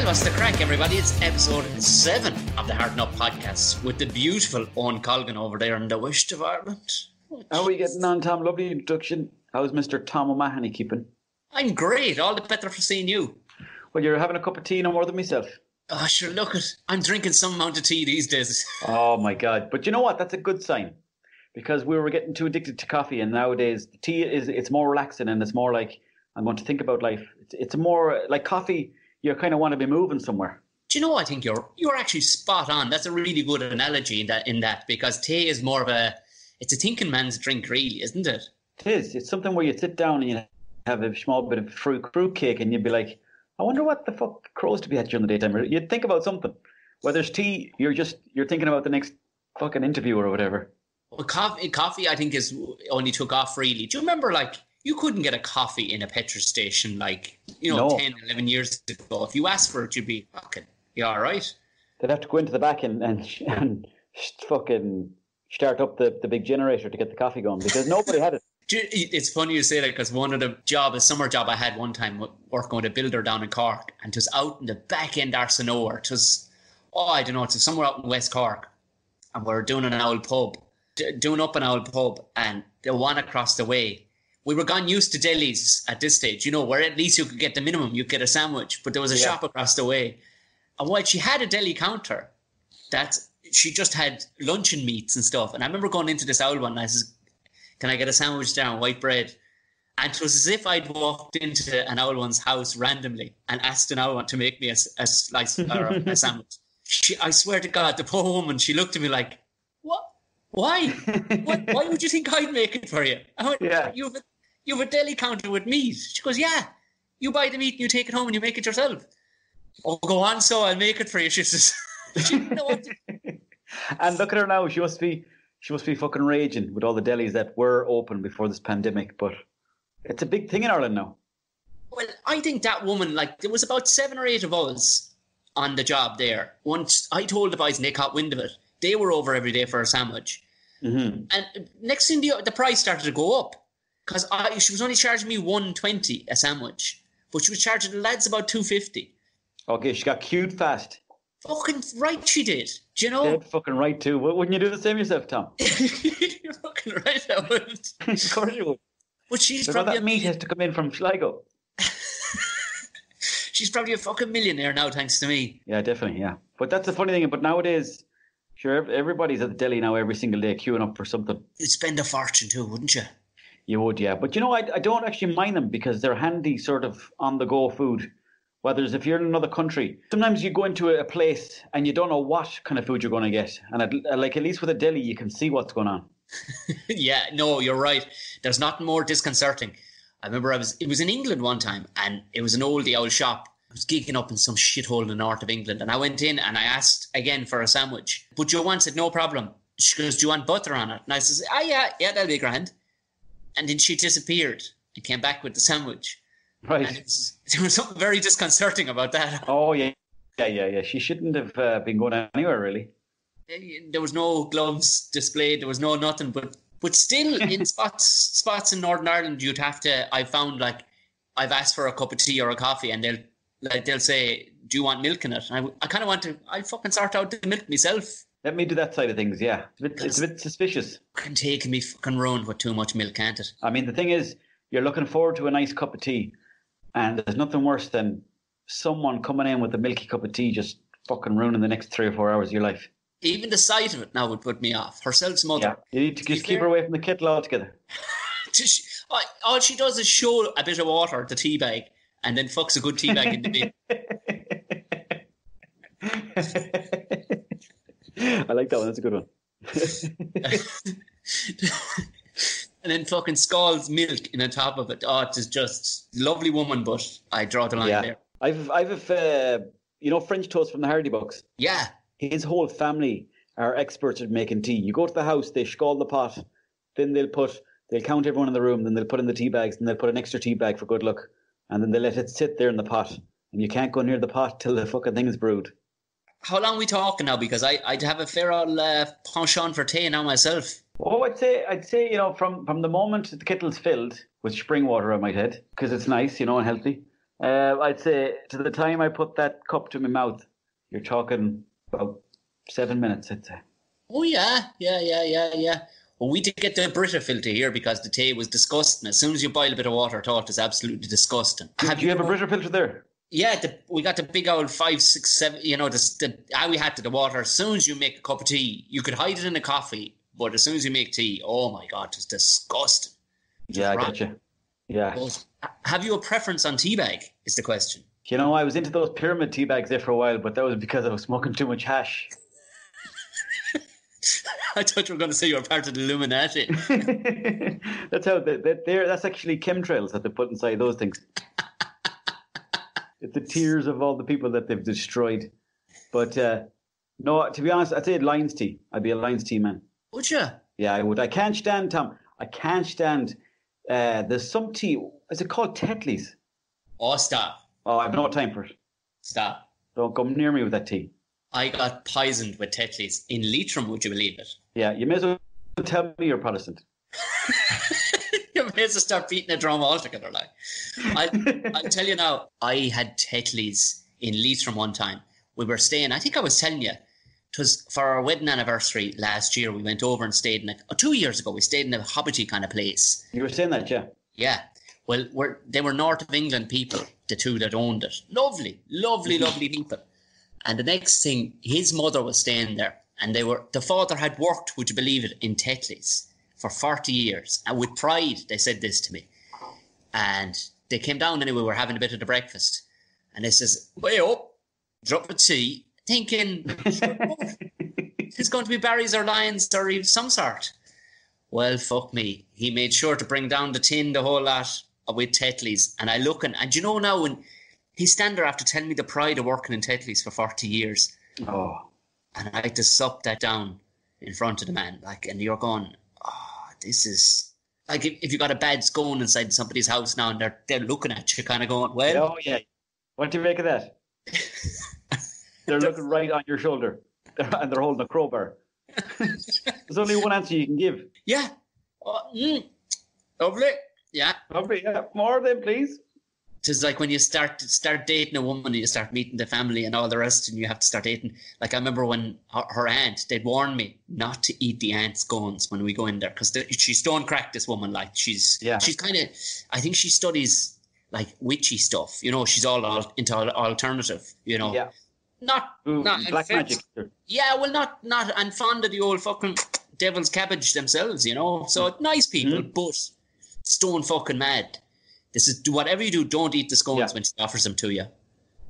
what's the crack, everybody? It's episode 7 of the Harden Up Podcast with the beautiful Owen Colgan over there in the west of Ireland. How are you getting on, Tom? Lovely introduction. How's Mr. Tom Mahony keeping? I'm great. All the better for seeing you. Well, you're having a cup of tea no more than myself. Oh, sure, look it. I'm drinking some amount of tea these days. Oh, my God. But you know what? That's a good sign. Because we were getting too addicted to coffee, and nowadays the tea it's more relaxing, and it's more like I'm going to think about life. It's more like coffee. You kind of want to be moving somewhere. Do you know? I think you're actually spot on. That's a really good analogy in that because tea is more of it's a thinking man's drink, really, isn't it? It is. It's something where you sit down and you have a small bit of fruit cake, and you'd be like, I wonder what the fuck crows to be at during the daytime. You'd think about something. Whether it's tea, you're thinking about the next fucking interview or whatever. Well, coffee, I think, is only took off really. Do you remember, like, you couldn't get a coffee in a petrol station, like, No. 10, 11 years ago. If you asked for it, you'd be, fucking, you all right? They'd have to go into the back and fucking start up the big generator to get the coffee going because nobody had it. It's funny you say that because one of the summer job I had one time working with a builder down in Cork, and it was out in the back end arse of nowhere. It was, I don't know, it was somewhere out in West Cork, and we were doing up an old pub, and the one across the way, we were gone used to delis at this stage, where at least you could get the minimum, you'd get a sandwich, but there was a shop across the way, and while she had a deli counter, that she just had luncheon meats and stuff, and I remember going into this old one, and I says, can I get a sandwich there on white bread? And it was as if I'd walked into an old one's house randomly and asked an old one to make me a slice or a sandwich. I swear to God, the poor woman, she looked at me like, what? Why? Why would you think I'd make it for you? I went, you have a deli counter with meat. She goes, yeah. You buy the meat and you take it home and you make it yourself. Oh, go on, so I'll make it for you. She says, she didn't know what to... And look at her now. She must be fucking raging with all the delis that were open before this pandemic. But it's a big thing in Ireland now. Well, I think that woman, like, there was about 7 or 8 of us on the job there. Once I told the boys and they caught wind of it. They were over every day for a sandwich. Mm-hmm. And next thing, the price started to go up. Because she was only charging me $1.20 a sandwich. But she was charging the lads about $2.50. Okay, she got queued fast. Fucking right she did. Do you know? Dead fucking right too. Wouldn't you do the same yourself, Tom? You're fucking right, I would. Of course you would. But she's so probably... that meat has to come in from Sligo. She's probably a fucking millionaire now, thanks to me. Yeah, definitely, yeah. But that's the funny thing. But nowadays, sure, everybody's at the deli now every single day queuing up for something. You'd spend a fortune too, wouldn't you? You would, yeah. But I don't actually mind them because they're handy sort of on-the-go food. Whether if you're in another country, sometimes you go into a place and you don't know what kind of food you're going to get. And at least with a deli, you can see what's going on. Yeah, no, you're right. There's nothing more disconcerting. I remember it was in England one time and it was an old shop. I was gigging up in some shithole in the north of England and I went in and I asked again for a sandwich. But Joanne said, no problem. She goes, do you want butter on it? And I says, yeah, that'll be grand. And then she disappeared and came back with the sandwich. Right. And there was something very disconcerting about that. Oh, yeah. She shouldn't have been going anywhere, really. There was no gloves displayed. There was no nothing. But still, in spots in Northern Ireland, you'd have to... I found, like, I've asked for a cup of tea or a coffee, and they'll say, do you want milk in it? And I kind of want to... I'll fucking sort out the milk myself. Let me do that side of things, yeah. It's a bit suspicious. It can take me fucking ruined with too much milk, can't it? I mean, the thing is, you're looking forward to a nice cup of tea, and there's nothing worse than someone coming in with a milky cup of tea just fucking ruining the next 3 or 4 hours of your life. Even the sight of it now would put me off. Herself's mother. Yeah, you need to just keep her away from the kettle altogether. All she does is show a bit of water, the tea bag, and then fucks a good tea bag in the bin. I like that one. That's a good one. And then fucking scalds milk in on top of it. Oh, it is just lovely woman, but I draw the line there. I've French toast from the Hardy books. Yeah. His whole family are experts at making tea. You go to the house, they scald the pot, then they'll count everyone in the room, then they'll put in the tea bags, and they'll put an extra tea bag for good luck, and then they let it sit there in the pot, and you can't go near the pot till the fucking thing is brewed. How long are we talking now? Because I'd have a fair old penchant for tea now myself. Oh, I'd say from the moment the kettle's filled with spring water, I might add, because it's nice, and healthy. I'd say to the time I put that cup to my mouth, you're talking about 7 minutes, I'd say. Oh, yeah. Well, we did get the Brita filter here because the tea was disgusting. As soon as you boil a bit of water, I thought it was absolutely disgusting. Do you have a Brita filter there? Yeah, we got the big old 5, 6, 7, how we had the water. As soon as you make a cup of tea, you could hide it in a coffee, but as soon as you make tea, oh my God, it's disgusting. Yeah, I get you. Yeah. But have you a preference on tea bag, is the question. I was into those pyramid tea bags there for a while, but that was because I was smoking too much hash. I thought you were going to say you were part of the Illuminati. That's how that's actually chemtrails that they put inside those things. It's the tears of all the people that they've destroyed. But no, to be honest, I'd say Lions tea. I'd be a Lions tea man. Would you? Yeah, I would. I can't stand, Tom. I can't stand. There's some tea. Is it called Tetley's? Oh, stop. Oh, I have no time for it. Stop. Don't come near me with that tea. I got poisoned with Tetley's in Leitrim, would you believe it? Yeah, you may as well tell me you're Protestant. You may as well start beating a drum altogether. Like, I'll tell you now, I had Tetley's in Leitrim one time. We were staying, I think I was telling you, it was for our wedding anniversary last year. We went over and stayed in 2 years ago. We stayed in a hobbity kind of place. You were saying that, yeah? Yeah. Well, they were North of England people, the two that owned it. Lovely people. And the next thing, his mother was staying there, and the father had worked, would you believe it, in Tetley's for 40 years. And with pride, they said this to me. And they came down anyway, we were having a bit of the breakfast. And they says, way up, drop of tea, thinking, it's going to be Barry's or Lions or even some sort. Well, fuck me. He made sure to bring down the tin, the whole lot, with Tetley's. And I look, and you know now, when he's standing there after telling me the pride of working in Tetley's for 40 years. Oh. And I had to sup that down in front of the man. And you're going, oh, this is... Like, if you got a bad scone inside somebody's house now and they're looking at you, kind of going, well... Oh, yeah. What do you make of that? They're looking right on your shoulder. And they're holding a crowbar. There's only one answer you can give. Yeah. Lovely. Yeah. Lovely, yeah. More of them, please. It's like when you start dating a woman and you start meeting the family and all the rest, and you have to start dating. Like, I remember when her aunt, they'd warn me not to eat the aunt's scones when we go in there, because she's stone cracked, this woman. Like, she's kind of, I think she studies like witchy stuff. She's all into alternative. Yeah. Not black magic. Yeah, well, not and fond of the old fucking devil's cabbage themselves. So nice people, but stone fucking mad. This is, do whatever you do, don't eat the scones when she offers them to you.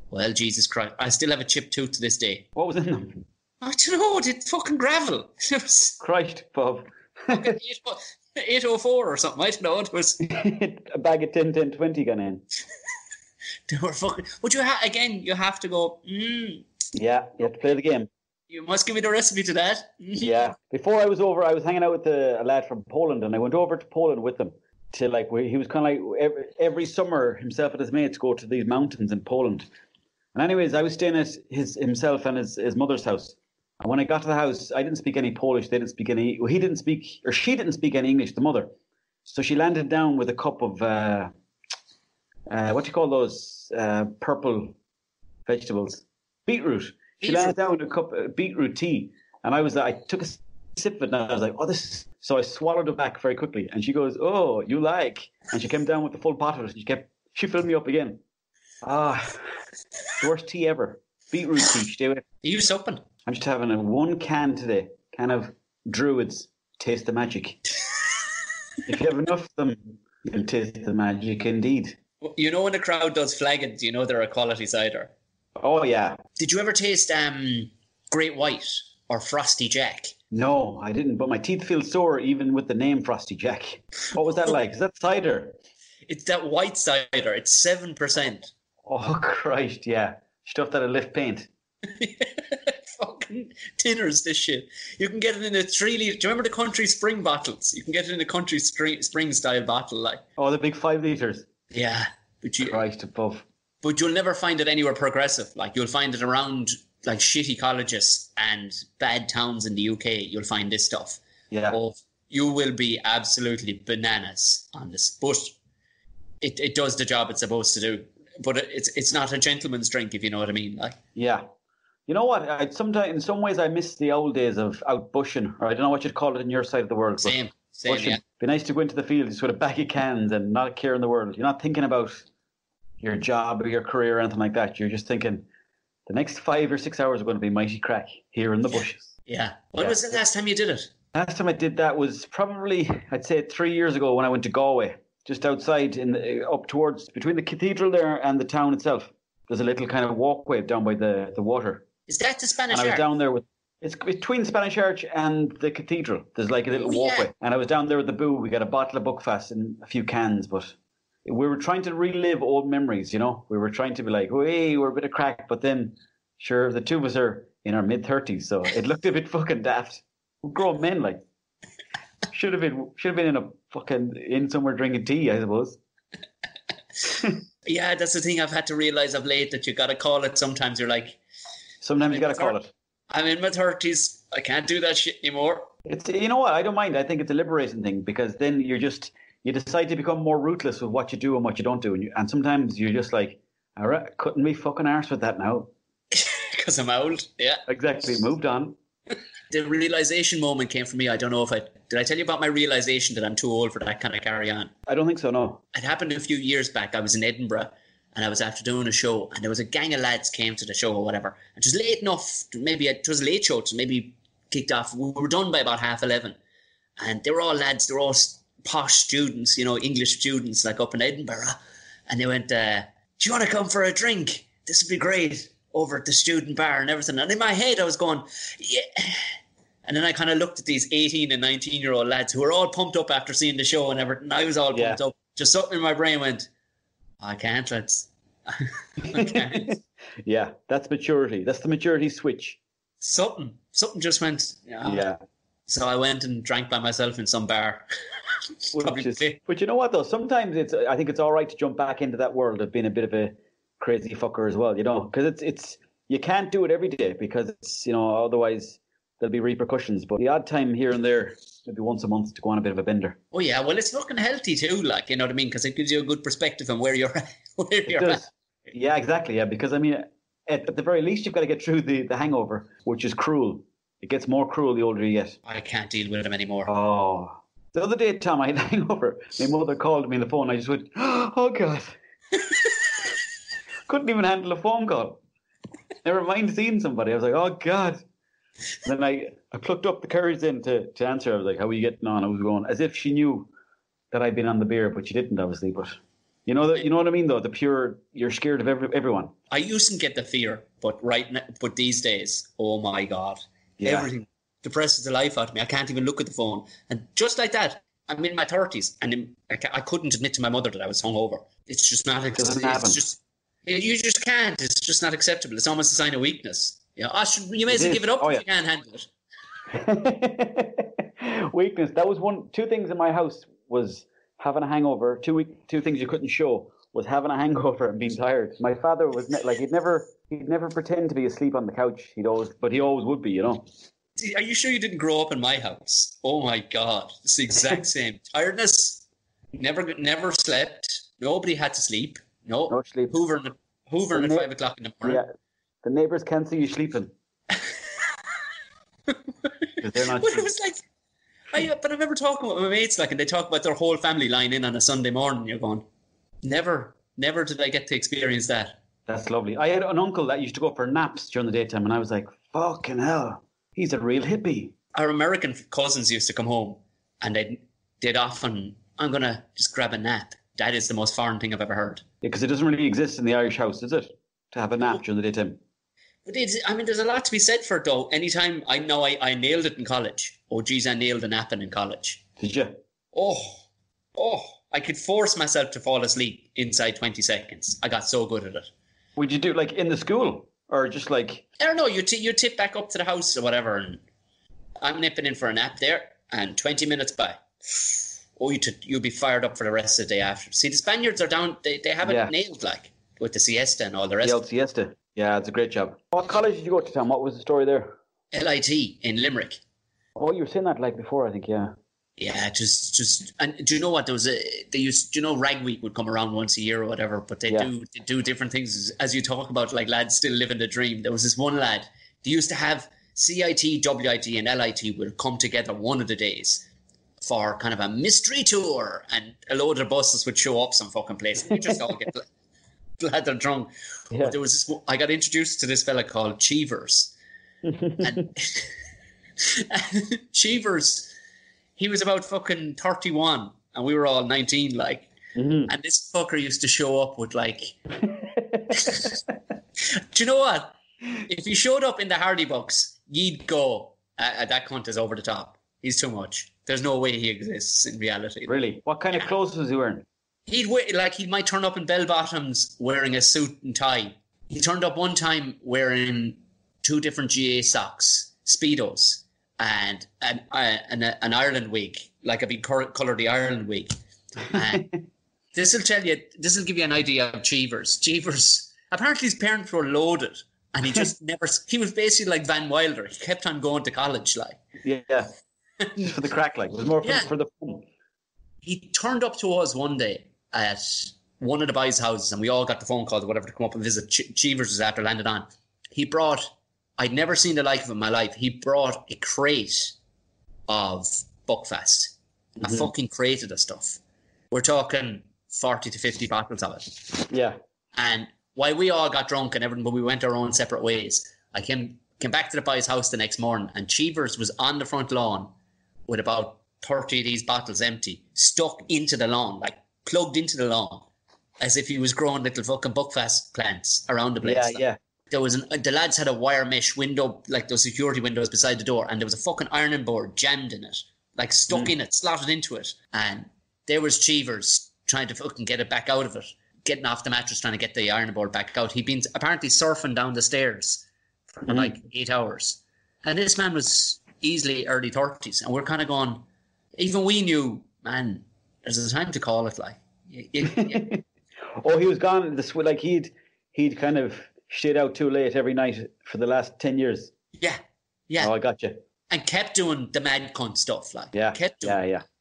Well, Jesus Christ. I still have a chipped tooth to this day. What was in them? I don't know. It's fucking gravel. It was Christ, Bob. 804 or something. I don't know. It was a bag of 10, 20 gone in. They were fucking... But you have to go, Yeah, you have to play the game. You must give me the recipe to that. Yeah. Before I was over, I was hanging out with a lad from Poland, and I went over to Poland with him. He was kind of like every summer, himself and his mates go to these mountains in Poland. And anyways, I was staying at himself and his mother's house. And when I got to the house, I didn't speak any Polish. They didn't speak any. Well, she didn't speak any English. The mother. So she landed down with a cup of what do you call those purple vegetables? Beetroot. She landed down with a cup of beetroot tea, and I took a sip of it, and I was like, oh, this. So I swallowed it back very quickly, and she goes, oh, you like? And she came down with the full pot of it, and she filled me up again. The worst tea ever. Beetroot tea. Stay away. Are you supping? I'm just having one can today. Can of Druids. Taste the magic. If you have enough of them, you'll taste the magic indeed. When the crowd does flagons, they're a quality cider. Oh, yeah. Did you ever taste Great White or Frosty Jack? No, I didn't, but my teeth feel sore even with the name Frosty Jack. What was that like? Is that cider? It's that white cider. It's 7%. Oh, Christ, yeah. Stuff that'll lift paint. Fucking tinners, this shit. You can get it in a 3 litre... Do you remember the Country Spring bottles? You can get it in a Country Spring style bottle, like. Oh, the big 5 litres. Yeah. Christ above. But you'll never find it anywhere progressive. Like, you'll find it around... like shitty colleges and bad towns in the UK, you'll find this stuff. Yeah. Oh, you will be absolutely bananas on this. But it does the job it's supposed to do. but it's not a gentleman's drink, if you know what I mean. Like, Yeah. You know what? In some ways, I miss the old days of out bushing, or I don't know what you'd call it in your side of the world. Same, bushing. yeah. Be nice to go into the field just with a bag of cans and not a care in the world. You're not thinking about your job or your career or anything like that. You're just thinking the next 5 or 6 hours are going to be mighty crack here in the bushes. Yeah. When was the last time you did it? Last time I did that was probably, I'd say 3 years ago when I went to Galway, just outside up towards between the cathedral there and the town itself. There's a little kind of walkway down by the water. Is that the Spanish And I was Arch? down there it's between Spanish Arch and the cathedral. There's like a little walkway. Yeah. And I was down there with the boo. We got a bottle of Buckfast and a few cans, but we were trying to relive old memories, you know. We were trying to be like, oh, hey, we're a bit of crack. But then, sure, the two of us are in our mid-30s, so it looked a bit fucking daft. We're grown men, like. Should have been in somewhere drinking tea, I suppose. Yeah, that's the thing I've had to realise of late, that you got to call it. Sometimes you're like... Sometimes you got to call it. I'm in my 30s. I can't do that shit anymore. You know what? I don't mind. I think it's a liberating thing, because then you decide to become more ruthless with what you do and what you don't do. And sometimes you're just like, all right, couldn't be fucking arse with that now. Because I'm old, yeah. Exactly, moved on. The realisation moment came for me. I don't know if did I tell you about my realisation that I'm too old for that kind of carry on? I don't think so, no. It happened a few years back. I was in Edinburgh and I was after doing a show, and there was a gang of lads came to the show or whatever. And it was late enough, maybe it was a late show, so maybe kicked off. We were done by about 11:30. And they were all lads, they were all posh students, you know, English students, like up in Edinburgh. And they went, do you want to come for a drink? This would be great, over at the student bar and everything. And in my head I was going, yeah. And then I kind of looked at these 18 and 19-year-old lads who were all pumped up after seeing the show and everything. I was all pumped up. Just something in my brain went, I can't, lads. I can't. Yeah, that's maturity. That's the maturity switch. Something just went, yeah. So I went and drank by myself in some bar. But you know what, though? Sometimes I think it's all right to jump back into that world of being a bit of a crazy fucker as well, you know, because it's you can't do it every day, because it's, you know, otherwise there'll be repercussions. But the odd time here and there, maybe once a month, to go on a bit of a bender. Oh yeah, well, it's fucking healthy too, like, you know what I mean, because it gives you a good perspective on where you're at. Yeah, exactly. Yeah, because I mean, at the very least, you've got to get through the hangover, which is cruel. It gets more cruel the older you get. I can't deal with them anymore. Oh, the other day, Tom, I had a hangover. My mother called me on the phone. I just went, oh God. Couldn't even handle a phone call. Never mind seeing somebody. I was like, oh God. And then I plucked up the courage then to answer. I was like, how are you getting on? I was going, as if she knew that I'd been on the beer, but she didn't, obviously. But you know what I mean, though? The pure, you're scared of everyone. I used to get the fear, but these days, oh my God. Yeah. Everything depresses the life out of me. I can't even look at the phone. And just like that, I'm in my 30s, and I couldn't admit to my mother that I was hungover. It's just not. It doesn't happen. You just can't. It's just not acceptable. It's almost a sign of weakness. Yeah, you may as well give it up if you can't handle it. Weakness. That was two things in my house was having a hangover. Two things you couldn't show was having a hangover and being tired. My father was he'd never pretend to be asleep on the couch. He always would be, you know. Are you sure you didn't grow up in my house? Oh my God, it's the exact same. Tiredness. Never slept. Nobody had to sleep. No sleep. Hoovering at 5 o'clock in the morning. Yeah, the neighbours can't see you sleeping. They're not. But it was like, but I remember talking with my mates, and they talk about their whole family lying in on a Sunday morning. You're going, never did I get to experience that. That's lovely. I had an uncle that used to go for naps during the daytime, and I was like, fucking hell, he's a real hippie. Our American cousins used to come home, and they'd often, I'm going to just grab a nap. That is the most foreign thing I've ever heard. Yeah, because it doesn't really exist in the Irish house, does it? To have a nap during the daytime. But there's a lot to be said for it, though. Anytime I know I nailed it in college. Oh, geez, I nailed the napping in college. Did you? Oh, I could force myself to fall asleep inside 20 seconds. I got so good at it. Would you do like in the school? Or just like... I don't know, you tip back up to the house or whatever, and I'm nipping in for a nap there, and 20 minutes by... Oh, you'll be fired up for the rest of the day after. See, the Spaniards are down, they have it nailed, like, with the siesta and all the rest. The old siesta. Yeah, it's a great job. What college did you go to, Tom? What was the story there? LIT in Limerick. Oh, you were saying that like before, I think, yeah. Yeah, just, and do you know what? Rag Week would come around once a year or whatever, but they do different things. As you talk about, like, lads still living the dream. There was this one lad, they used to have CIT, WIT and LIT would come together one of the days for kind of a mystery tour, and a load of buses would show up some fucking place. And you just all get blather drunk. Yeah. But there was this, I got introduced to this fella called Cheevers. And Cheevers, he was about fucking 31 and we were all 19, like. Mm-hmm. And this fucker used to show up with, like... Do you know what? If he showed up in the Hardy Bucks, you'd go, that cunt is over the top. He's too much. There's no way he exists in reality. Really? What kind of clothes was he wearing? He might turn up in bell bottoms wearing a suit and tie. He turned up one time wearing 2 different GA socks, Speedos, and an Ireland wig, like a big coloured Ireland wig. And this will give you an idea of Cheevers. Cheevers, apparently his parents were loaded, and he just he was basically like Van Wilder. He kept on going to college, like. Yeah. Just for the crack, like. It was more for the fun. He turned up to us one day at one of the boys' houses, and we all got the phone call or whatever to come up and visit. Cheevers was after landed on. He brought, I'd never seen the like of it in my life, he brought a crate of Buckfast. A fucking crate of the stuff. We're talking 40 to 50 bottles of it. Yeah. And while we all got drunk and everything, but we went our own separate ways, I came back to the boy's house the next morning, and Cheevers was on the front lawn with about 30 of these bottles empty, stuck into the lawn, like plugged into the lawn, as if he was growing little fucking Buckfast plants around the place. Yeah. There was the lads had a wire mesh window, like those security windows beside the door, and there was a fucking ironing board jammed in it, like stuck in it, slotted into it. And there was Cheevers trying to fucking get it back out of it, getting off the mattress, trying to get the ironing board back out. He'd been apparently surfing down the stairs for like 8 hours. And this man was easily early 30s. And we're kind of going, even we knew, man, there's a time to call it, like. Oh, he was gone. Like he'd kind of shit out too late every night for the last 10 years. Yeah. Oh, I got you. And kept doing the mad cunt stuff, like. Yeah.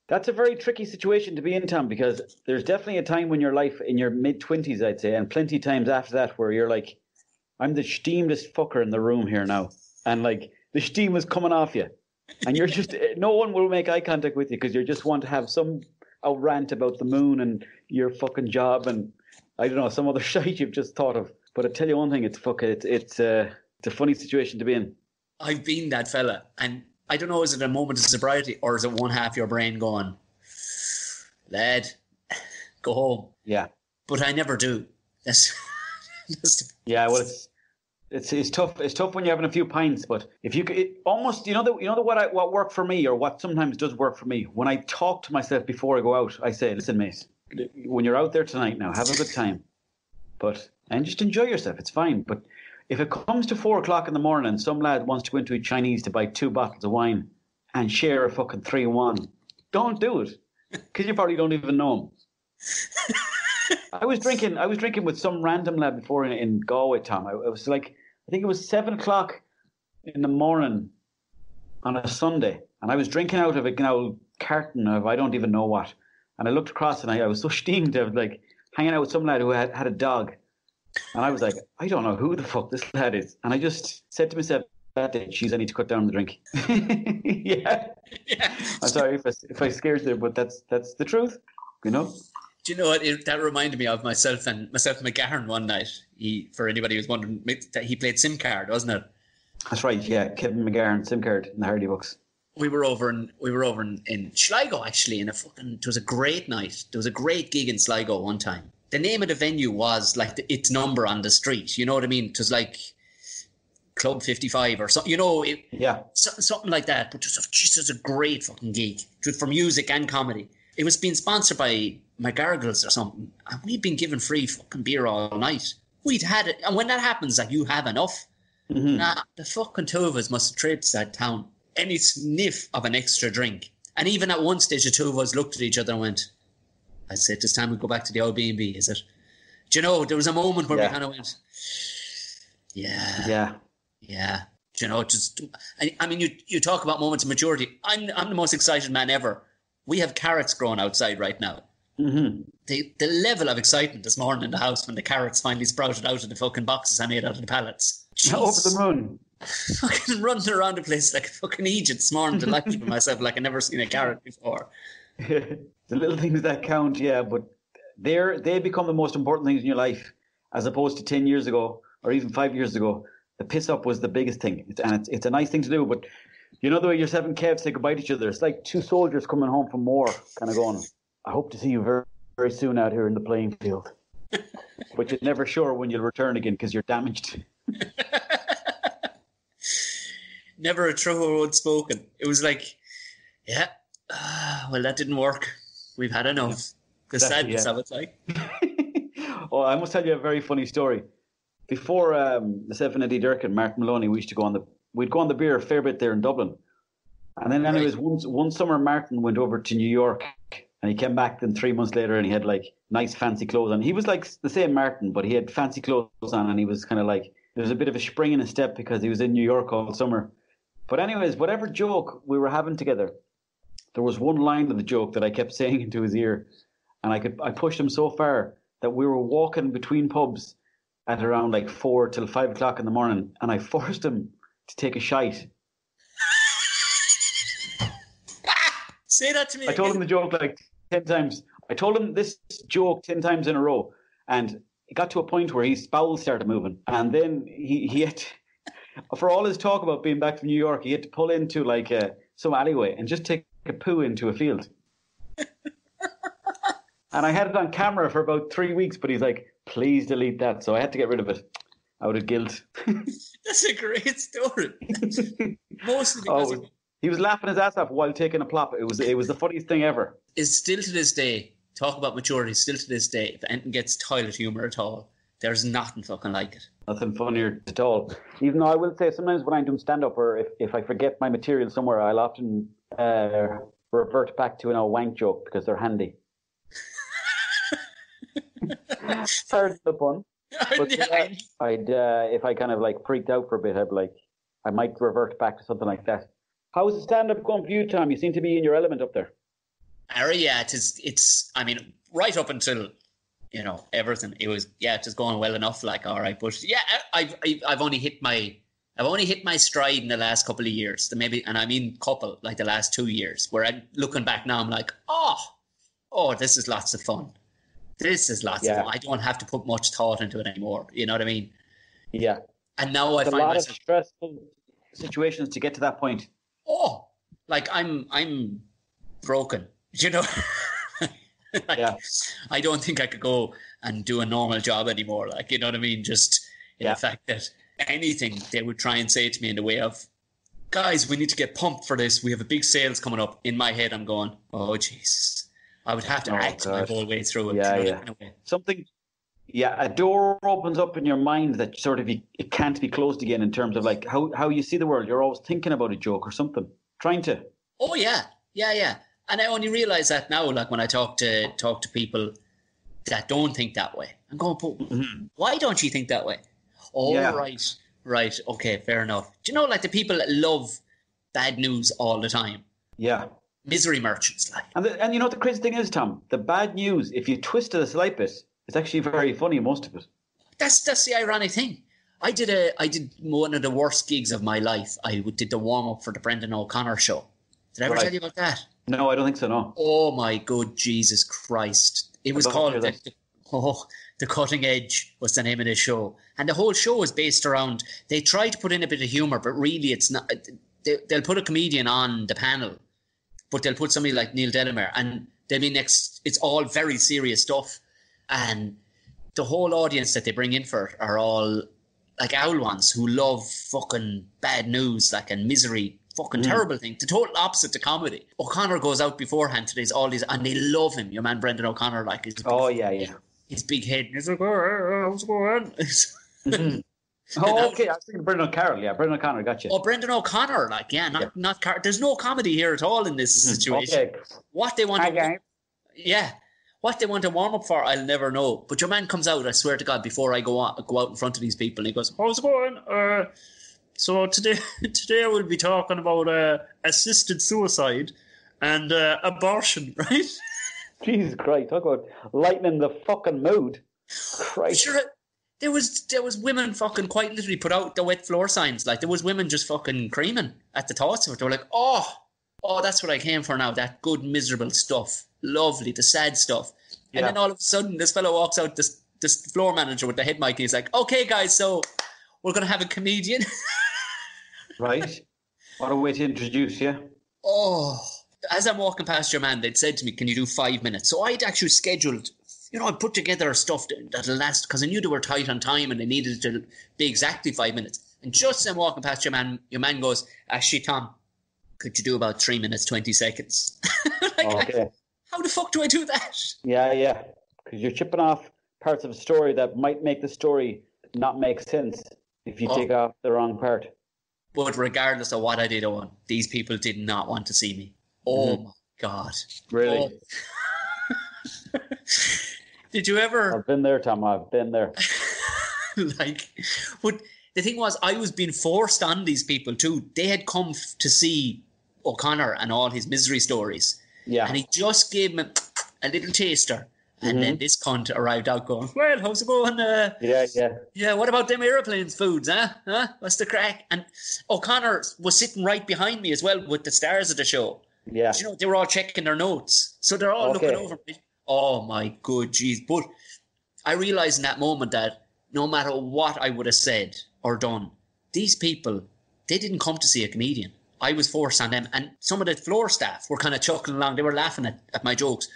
That's a very tricky situation to be in, Tom, because there's definitely a time when your life in your mid-20s, I'd say, and plenty of times after that where you're like, I'm the steamedest fucker in the room here now. And like, the steam is coming off you. And you're just, no one will make eye contact with you because you just want to have some rant about the moon and your fucking job and, I don't know, some other shite you've just thought of. But I tell you one thing, it's a funny situation to be in. I've been that fella, and I don't know, is it a moment of sobriety or is it one half your brain going, lad, go home? Yeah. But I never do. Yeah, well, it's tough. It's tough when you're having a few pints, but if you could, what worked for me, or what sometimes does work for me, when I talk to myself before I go out, I say, listen, mate, when you're out there tonight now, have a good time, and just enjoy yourself. It's fine. But if it comes to 4:00 in the morning and some lad wants to go into a Chinese to buy 2 bottles of wine and share a fucking 3-1, don't do it, because you probably don't even know him. I was drinking with some random lad before in Galway, Tom. It was like, I think it was 7:00 in the morning on a Sunday, and I was drinking out of a carton of I don't even know what. And I looked across and I was so steamed. I was like hanging out with some lad who had a dog, and I was like, I don't know who the fuck this lad is. And I just said to myself that day, "Jeez, I need to cut down the drink." Yeah. I'm sorry if I scared you, but that's the truth, you know. Do you know what? That reminded me of myself and McGahern one night. For anybody who's wondering, he played SIM card, wasn't it? That's right. Yeah, Kevin McGahern, SIM card in the Hardy Bucks. We were over in Sligo actually, it was a great night. There was a great gig in Sligo one time. The name of the venue was like its number on the street. You know what I mean? It was like Club 55 or something. You know, something like that. But it was a great fucking gig for music and comedy. It was being sponsored by McGargles or something, and we'd been given free fucking beer all night. We'd had it, and when that happens, like, you have enough. Mm-hmm. Nah, the fucking two of us must have traipsed that town. Any sniff of an extra drink. And even at one stage, the two of us looked at each other and went, I said, this time we go back to the old B&B, is it? Do you know, there was a moment where we kind of went, yeah. Do you know, just, I mean, you talk about moments of maturity. I'm the most excited man ever we have carrots growing outside right now. Mm-hmm. The level of excitement this morning in the house when the carrots finally sprouted out of the fucking boxes I made out of the pallets. Over the moon. Fucking running around the place like a fucking Egypt this morning, delighted with myself like I've never seen a carrot before. The little things that count, yeah, but they become the most important things in your life, as opposed to 10 years ago or even 5 years ago. The piss up was the biggest thing, and it's a nice thing to do, but you know the way yourself and Kev say goodbye to each other? It's like two soldiers coming home from war, kind of going, I hope to see you very, very soon out here in the playing field. But you're never sure when you'll return again because you're damaged. Never a truer word spoken. It was like, yeah, well, that didn't work. We've had enough. The sadness of it, like. Oh, I must tell you a very funny story. Before myself and Eddie Durkin, Martin Maloney, we used to we'd go on the beer a fair bit there in Dublin. And then anyways, one summer Martin went over to New York and he came back then 3 months later and he had like nice fancy clothes on. He was like the same Martin, but he had fancy clothes on and he was kind of like, there was a bit of a spring in his step because he was in New York all summer. But anyways, whatever joke we were having together, there was one line of the joke that I kept saying into his ear, and I pushed him so far that we were walking between pubs at around like 4 till 5 o'clock in the morning, and I forced him to take a shite. Say that to me. I told him the joke like 10 times. I told him this joke 10 times in a row, and it got to a point where his bowels started moving, and then he had to, for all his talk about being back from New York, he had to pull into like some alleyway and just take a poo into a field. And I had it on camera for about 3 weeks, but he's like, please delete that. So I had to get rid of it out of guilt. That's a great story. Mostly because he was laughing his ass off while taking a plop. It was the funniest thing ever. It's still to this day, talk about maturity, still to this day, if anything gets toilet humour at all, there's nothing fucking like it. Nothing funnier at all. Even though I will say sometimes when I'm doing stand-up or if I forget my material somewhere, I'll often revert back to a wank joke because they're handy. Pardon the pun. But I'd if I kind of like freaked out for a bit, I might revert back to something like that. How's the stand-up going for you, Tom? You seem to be in your element up there. Yeah, it's. I mean, right up until everything. It was it's just going well enough. Like, all right, but yeah, I've only hit my stride in the last couple of years. And I mean couple, like the last 2 years. Where I'm looking back now, I'm like, oh, this is lots of fun. This is lots of fun. I don't have to put much thought into it anymore. You know what I mean? Yeah. And now it's a lot of stressful situations to get to that point. Oh, like I'm broken. I don't think I could go and do a normal job anymore. Like, you know what I mean? Just in the fact that anything they would try and say to me in the way of, guys, we need to get pumped for this. We have a big sales coming up. In my head, I'm going, oh, Jesus. I would have to act my whole way through it. A door opens up in your mind that sort of it can't be closed again in terms of like how you see the world. You're always thinking about a joke or something, trying to. Oh, yeah. And I only realize that now, like when I talk to people that don't think that way. I'm going, why don't you think that way? Oh, right. Okay, fair enough. Do you know, like the people that love bad news all the time? Yeah. Misery merchants, like. And you know what the crazy thing is, Tom? The bad news, if you twist it a slight bit, it's actually very funny, most of it. That's the ironic thing. I did one of the worst gigs of my life. I did the warm-up for the Brendan O'Connor show. Did I ever tell you about that? No, I don't think so, no. Oh, my good Jesus Christ. It was called The Cutting Edge was the name of the show. And the whole show is based around, they try to put in a bit of humour, but really it's not. They'll put a comedian on the panel, but they'll put somebody like Neil Delamere, and they'll be next. It's all very serious stuff. And the whole audience that they bring in for it are all like owl ones who love fucking bad news, like, and misery, fucking terrible thing. The total opposite to comedy. O'Connor goes out beforehand to all these, and they love him. Your man Brendan O'Connor, like, his big head. And he's like, how's it going? Oh, okay. I was thinking Brendan O'Carroll. Yeah, Brendan O'Connor, gotcha. Oh, Brendan O'Connor, like, not Carroll. There's no comedy here at all in this situation. Okay. What they want to warm up for, I'll never know. But your man comes out, I swear to God, before I go out in front of these people, and he goes, how's it going? So today we'll be talking about assisted suicide. and abortion, right? Jesus Christ, talk about lightening the fucking mood. Christ. Sure, there was women fucking quite literally put out the wet floor signs. Like, there was women just fucking creaming at the thoughts of it. They were like, oh, that's what I came for now. That good, miserable stuff. Lovely, the sad stuff. Yeah. And then all of a sudden, this fellow walks out, this floor manager with the head mic, and he's like, okay, guys, so we're going to have a comedian. Right. What a way to introduce you. Oh, as I'm walking past your man, they'd said to me, can you do 5 minutes? So I'd actually scheduled, I'd put together stuff that'll last, because I knew they were tight on time and they needed it to be exactly 5 minutes. And just as I'm walking past your man goes, actually, Tom, could you do about 3 minutes, 20 seconds? Like, okay. How the fuck do I do that? Yeah. Because you're chipping off parts of a story that might make the story not make sense if you take off the wrong part. But regardless of what I did, Owen, these people did not want to see me. Oh, my God. Really? Oh. Did you ever... I've been there, Tom. I've been there. But the thing was, I was being forced on these people too. They had come to see O'Connor and all his misery stories. Yeah. And he just gave me a little taster. And then this cunt arrived out going, well, how's it going? Yeah, what about them aeroplanes foods, huh? What's the crack? And O'Connor was sitting right behind me as well with the stars of the show. Yeah. They were all checking their notes. So they're all looking over me. Oh, my good jeez. But I realised in that moment that no matter what I would have said or done, these people, they didn't come to see a comedian. I was forced on them. And some of the floor staff were kind of chuckling along. They were laughing at my jokes.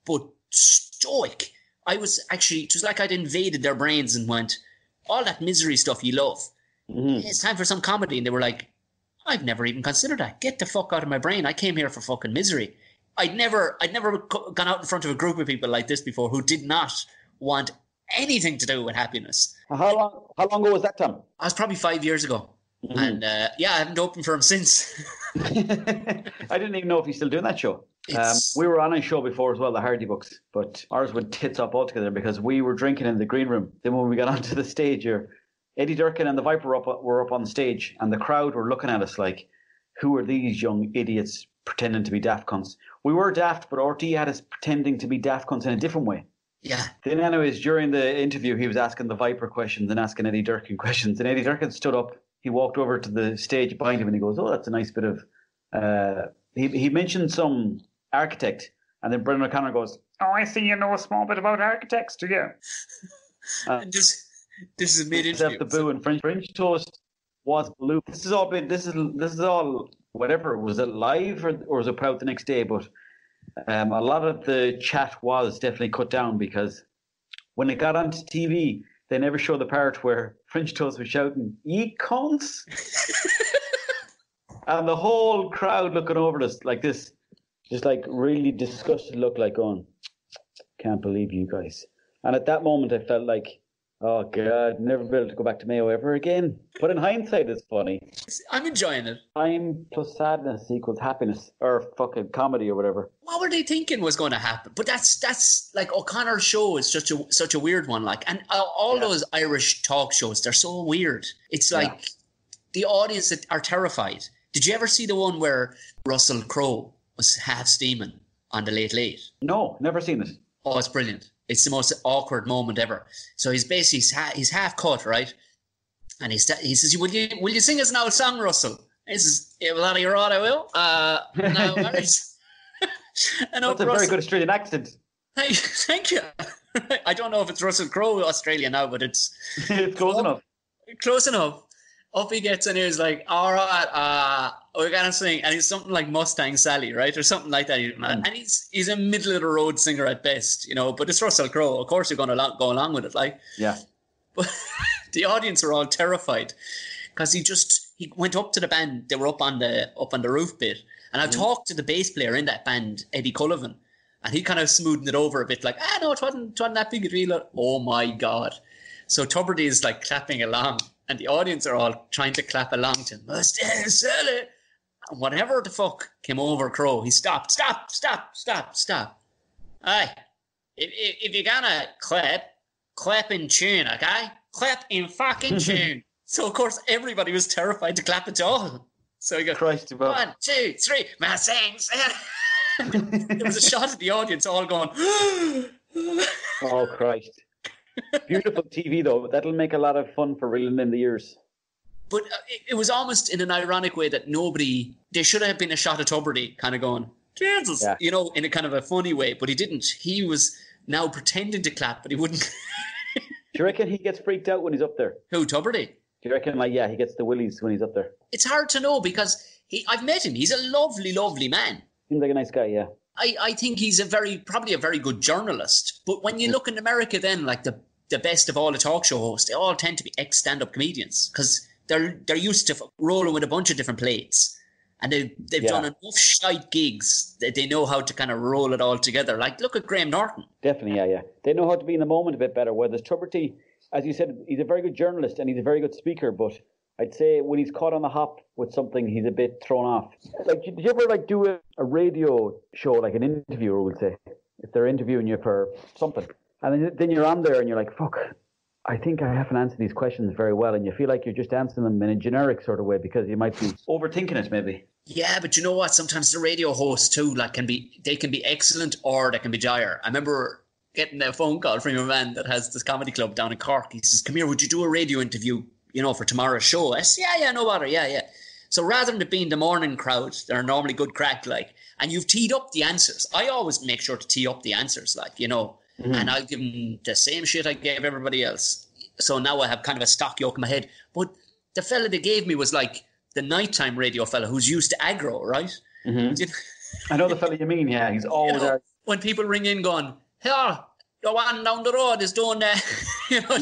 But stoic. I was actually, it was like I'd invaded their brains and went, all that misery stuff you love. It's time for some comedy. And they were like, I've never even considered that. Get the fuck out of my brain. I came here for fucking misery. I'd never gone out in front of a group of people like this before who did not want anything to do with happiness. How long ago was that, Tom? I was probably 5 years ago. And I haven't opened for him since. I didn't even know if he's still doing that show. We were on a show before as well, the Hardy Books, but ours went tits up altogether because we were drinking in the green room. Then when we got onto the stage here, Eddie Durkin and the Viper were up on stage, and the crowd were looking at us like, who are these young idiots pretending to be daft cunts? We were daft, but RT had us pretending to be daft cunts in a different way. Yeah. Then anyways, during the interview, he was asking the Viper questions and asking Eddie Durkin questions, and Eddie Durkin stood up. He walked over to the stage behind him and he goes, oh, that's a nice bit of... He mentioned some architect, and then Brendan O'Connor goes, oh, I see you know a small bit about architects, do you? And this is mid-interview. The boo and French toast was blue. This is all whatever. Was it live or was it put out the next day? But a lot of the chat was definitely cut down because when it got onto TV, they never showed the part where French toast was shouting, "Ye cunts!" And the whole crowd looking over us like this, just like really disgusted look, like going, can't believe you guys. And at that moment I felt like, oh God, never be able to go back to Mayo ever again. But in hindsight, it's funny. I'm enjoying it. Time plus sadness equals happiness, or fucking comedy or whatever. What were they thinking was going to happen? But that's like O'Connor's show is such a weird one. Like, and all those Irish talk shows, they're so weird. It's like the audience that are terrified. Did you ever see the one where Russell Crowe was half steaming on the Late Late? No, never seen it. Oh, it's brilliant. It's the most awkward moment ever. So he's basically, he's half cut, right? And he says, will you sing us an old song, Russell? He says, yeah, well, you're right, I will. No worries. That's a very good Australian accent. Hey, thank you. I don't know if it's Russell Crowe Australia now, but it's... it's close enough. Close enough. Up he gets and he was like, all right, we're going to sing. And he's something like Mustang Sally, right? Or something like that. And he's a middle of the road singer at best, you know, but it's Russell Crowe. Of course you're going to go along with it, like. Yeah. But the audience were all terrified because he went up to the band. They were up on the roof bit. And I talked to the bass player in that band, Eddie Cullivan. And he kind of smoothed it over a bit like, no, it wasn't that big a deal. Oh my God. So Tubridy is like clapping along. And the audience are all trying to clap along to Mustang Sally. And whatever the fuck came over Crow, he stopped. Stop. Aye. If you're gonna clap in tune, okay? Clap in fucking tune. So, of course, everybody was terrified to clap at all. So he goes, 1, 2, 3, Mustang Sally. There was a shot of the audience all going, Oh, Christ. Beautiful TV, though. That'll make a lot of fun for reeling in the ears. but it was almost in an ironic way that there should have been a shot of Tubridy kind of going, Jesus, in a kind of a funny way, but he didn't. He was now pretending to clap, but he wouldn't. Do you reckon he gets freaked out when he's up there? Who, Tubridy? Do you reckon, he gets the willies when he's up there? It's hard to know because I've met him. He's a lovely, lovely man. Seems like a nice guy, yeah. I think he's probably a very good journalist. But when you look in America then, like the best of all the talk show hosts, they all tend to be ex-stand-up comedians because they're used to rolling with a bunch of different plates. And they've done enough shite gigs that they know how to kind of roll it all together. Like, look at Graham Norton. Definitely, yeah. They know how to be in the moment a bit better. Whereas Tubridy, as you said, he's a very good journalist and he's a very good speaker. But I'd say when he's caught on the hop with something, he's a bit thrown off. Like, did you ever do a radio show, like an interviewer would say, if they're interviewing you for something, and then you're on there and you're like, fuck, I think I haven't answered these questions very well, and you feel like you're just answering them in a generic sort of way because you might be overthinking it, maybe. Yeah, but you know what? Sometimes the radio hosts too, can be excellent or they can be dire. I remember getting a phone call from your man that has this comedy club down in Cork. He says, "Come here, would you do a radio interview, for tomorrow's show?" I said, "Yeah, no bother, yeah." So rather than it being the morning crowd, they're normally good crack, and you've teed up the answers. I always make sure to tee up the answers, and I'll give them the same shit I gave everybody else. So now I have kind of a stock yoke in my head. But the fella they gave me was like the nighttime radio fella who's used to aggro, right? Mm-hmm. I know the fella you mean, yeah. He's always there. When people ring in going, "Hey, the one down the road is doing,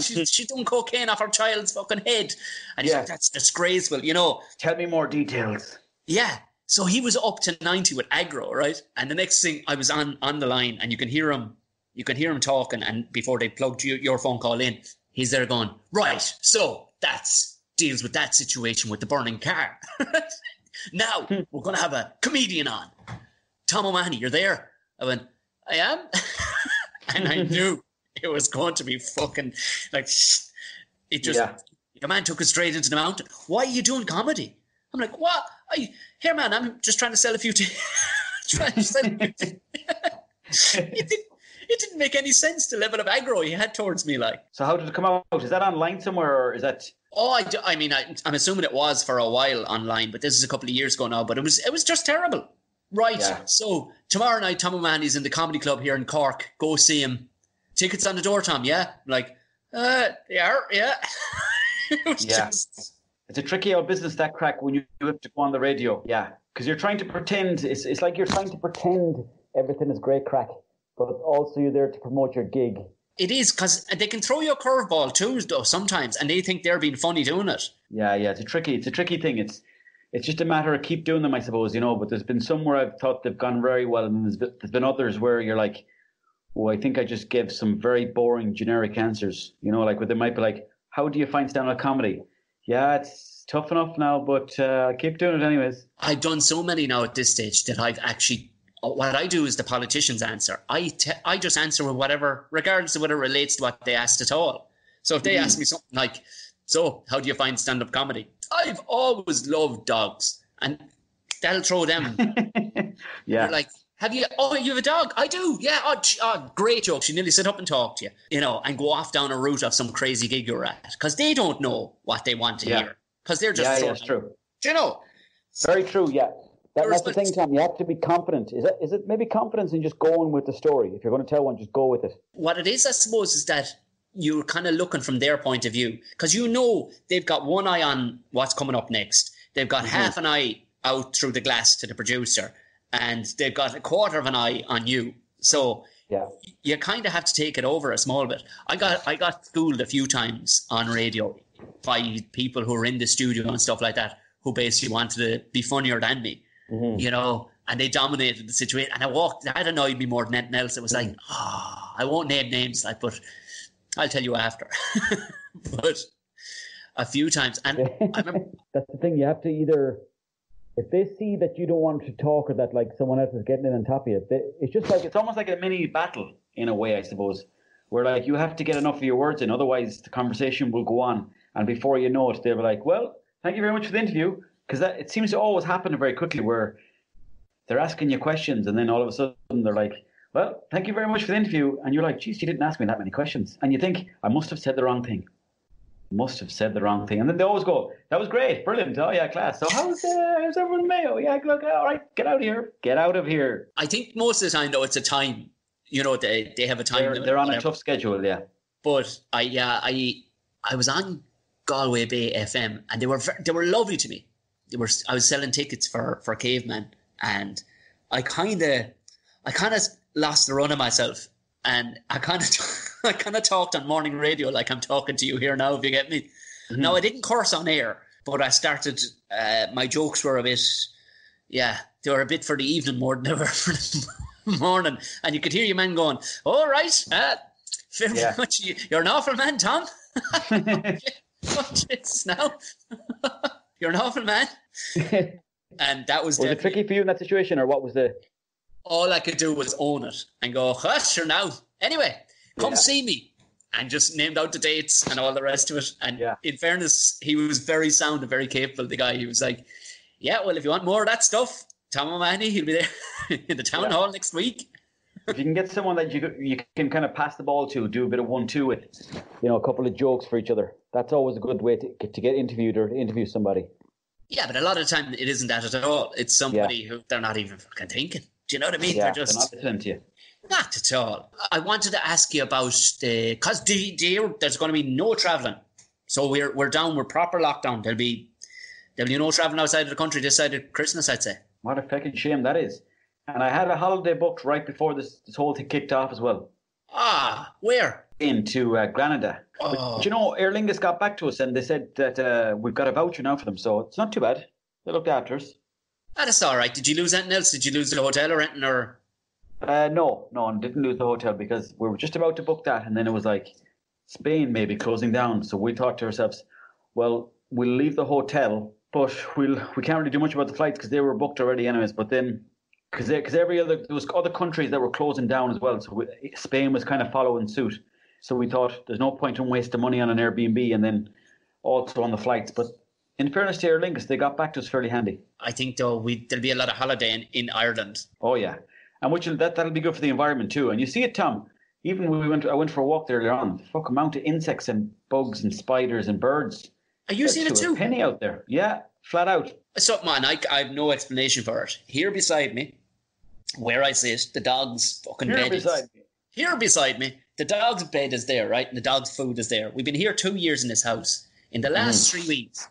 she's doing cocaine off her child's fucking head." And he's like, "That's disgraceful, Tell me more details. Yeah. So he was up to 90 with aggro, right? And the next thing, I was on the line and you can hear him talking, and before they plugged your phone call in, he's there going, "Right, so that's deals with that situation with the burning car." Now we're going to have a comedian on. Tom Mahony, you're there? I went, "I am." And I knew it was going to be fucking it just, the man took us straight into the mountain. "Why are you doing comedy?" I'm like, "What? Here, man, I'm just trying to sell a few It didn't make any sense, the level of aggro he had towards me. So how did it come out? Is that online somewhere, or is that? Oh, I'm assuming it was for a while online, but this is a couple of years ago now. But it was just terrible. Right. Yeah. So tomorrow night, Tom O'Mahony's in the comedy club here in Cork. Go see him. Tickets on the door, Tom. Yeah. I'm like, yeah. It's a tricky old business, that crack, when you have to go on the radio. Yeah. Because you're trying to pretend. It's like you're trying to pretend everything is great crack, but also you're there to promote your gig. It is, because they can throw you a curveball too, though, sometimes, and they think they're being funny doing it. Yeah. It's a tricky thing. It's just a matter of keep doing them, I suppose, but there's been some where I've thought they've gone very well, and there's been others where you're like, "Oh, I think I just gave some very boring, generic answers." Where they might be like, "How do you find stand-up comedy?" "Yeah, it's tough enough now, but I keep doing it anyways." I've done so many now at this stage that I've actually, what I do is the politician's answer. I just answer with whatever, regardless of whether it relates to what they asked at all. So if they ask me something like, "So, how do you find stand-up comedy?" I've always loved dogs, and that'll throw them. Yeah. They're like, you have a dog? "I do, yeah." Oh, great joke. She nearly sit up and talk to you, and go off down a route of some crazy gig you're at, because they don't know what they want to hear, because they're just that's true. Very true. Yeah, that's the thing, Tom. You have to be confident. Is it maybe confidence in just going with the story? If you're going to tell one, just go with it. What it is, I suppose, is that you're kind of looking from their point of view, because they've got one eye on what's coming up next. They've got half an eye out through the glass to the producer, and they've got a quarter of an eye on you. So you kind of have to take it over a small bit. I got schooled a few times on radio by people who were in the studio and stuff like that, who basically wanted to be funnier than me, and they dominated the situation. And that annoyed me more than anything else. It was like, I won't name names, but I'll tell you after. But a few times, and I remember, that's the thing. You have to either, if they see that you don't want to talk, or that someone else is getting in on top of you, it's just it's almost like a mini battle in a way, I suppose, where you have to get enough of your words in, otherwise the conversation will go on, and before you know it, they'll be like, "Well, thank you very much for the interview," because it seems to always happen very quickly, where they're asking you questions, and then all of a sudden they're like, well, thank you very much for the interview. And you're like, geez, you didn't ask me that many questions. And you think, I must have said the wrong thing. And then they always go, that was great, brilliant. Oh, yeah, class. So how's everyone in Mayo? Yeah, look, all right, get out of here. Get out of here. I think most of the time, though, it's a time. You know, they have a time limit. They're on a tough schedule, yeah. But I was on Galway Bay FM, and they were lovely to me. I was selling tickets for Caveman, and I kind of lost the run of myself, and I kind of talked on morning radio like I'm talking to you here now, if you get me. Mm-hmm. Now, I didn't curse on air, but I started. My jokes were a bit, they were a bit for the evening more than they were for the morning, and you could hear your man going, "All right, very much. You're an awful man, Tom." It's now. You're an awful man. And that was it tricky for you in that situation, or what was the... All I could do was own it and go, sure now. Anyway, come see me. And just named out the dates and all the rest of it. And in fairness, he was very sound and very capable, the guy. He was like, well, if you want more of that stuff, Tom Mahony, he'll be there in the town hall next week. If you can get someone that you can kind of pass the ball to, do a bit of 1-2 with, a couple of jokes for each other. That's always a good way to get interviewed or to interview somebody. Yeah, but a lot of the time it isn't that at all. It's somebody who they're not even fucking thinking. Do you know what I mean? Yeah, they're not listening to you. Not at all. I wanted to ask you about because there's going to be no travelling. So we're down. We're proper lockdown. There'll be no travelling outside of the country this side of Christmas, I'd say. What a fucking shame that is. And I had a holiday booked right before this whole thing kicked off as well. Ah, where? Into Granada. Oh. But, Aer Lingus got back to us and they said that we've got a voucher now for them, so it's not too bad. They looked after us. That's all right. Did you lose anything else? Did you lose the hotel or anything? Or? No, I didn't lose the hotel because we were just about to book that, and then it was like Spain maybe closing down. So we thought to ourselves, well, we'll leave the hotel, but we can't really do much about the flights because they were booked already anyways. But then, because there was other countries that were closing down as well, so Spain was kind of following suit. So we thought there's no point in wasting money on an Airbnb and then also on the flights. But in fairness to Aer Lingus, they got back to us fairly handy. I think though there'll be a lot of holidaying in Ireland. Oh yeah, and that'll be good for the environment too. And you see it, Tom. Even when I went for a walk there earlier on, the fucking amount of insects and bugs and spiders and birds. Are you seeing it too? A penny out there, yeah, flat out. So man, I have no explanation for it. Here beside me, where I sit, the dog's fucking bed is here beside me. The dog's bed is there, right? And the dog's food is there. We've been here 2 years in this house. In the last 3 weeks,